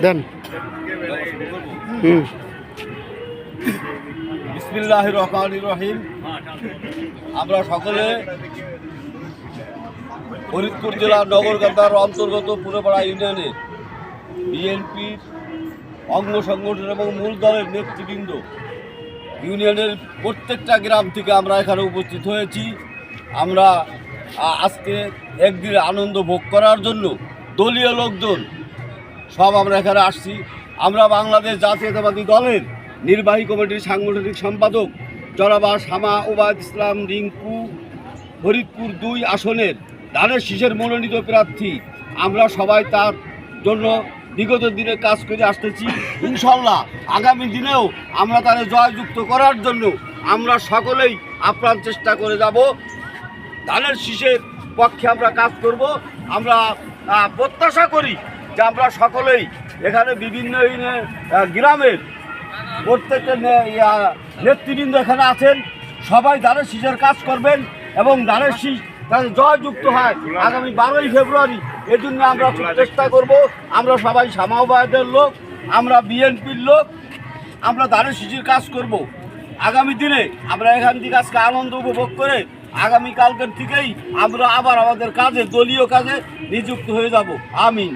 দেন। বিসমিল্লাহির রহমানির রহিম। আমরা সকলে ফরিদপুর জেলার নগরকান্দার অন্তর্গত পুরোপাড়া ইউনিয়নের বিএনপির অঙ্গ সংগঠন এবং মূল দলের নেতৃবৃন্দ ইউনিয়নের প্রত্যেকটা গ্রাম থেকে আমরা এখানে উপস্থিত হয়েছি। আমরা আজকে একদিন আনন্দ ভোগ করার জন্য দলীয় লোকজন সব আমরা এখানে আসছি। আমরা বাংলাদেশ জাতীয়তাবাদী দলের নির্বাহী কমিটির সাংগঠনিক সম্পাদক জনাব শামা ওবায়দ ইসলাম রিঙ্কু ফরিদপুর ২ আসনের ধানের শীষের মনোনীত প্রার্থী। আমরা সবাই তার জন্য বিগত দিনে কাজ করে আসতেছি। ইনশাল্লাহ আগামী দিনেও আমরা তাকে জয়যুক্ত করার জন্য আমরা সকলেই আপ্রাণ চেষ্টা করে যাব। ধানের শীষের পক্ষে আমরা কাজ করব। আমরা প্রত্যাশা করি যে আমরা সকলেই এখানে বিভিন্ন গ্রামের প্রত্যেকটা নেতৃবৃন্দ এখানে আছেন, সবাই ধানের শীষের কাজ করবেন এবং ধানের শীষ তাদের জয়যুক্ত হয় আগামী 12ই ফেব্রুয়ারি। এই জন্য আমরা চেষ্টা করব। আমরা সবাই শামা ওবায়দের লোক, আমরা বিএনপির লোক, আমরা ধানের শীষের কাজ করব। আগামী দিনে আমরা এখান থেকে আজকে আনন্দ উপভোগ করে আগামীকালকের থেকেই আমরা আবার আমাদের কাজে দলীয় কাজে নিযুক্ত হয়ে যাব। আমিন।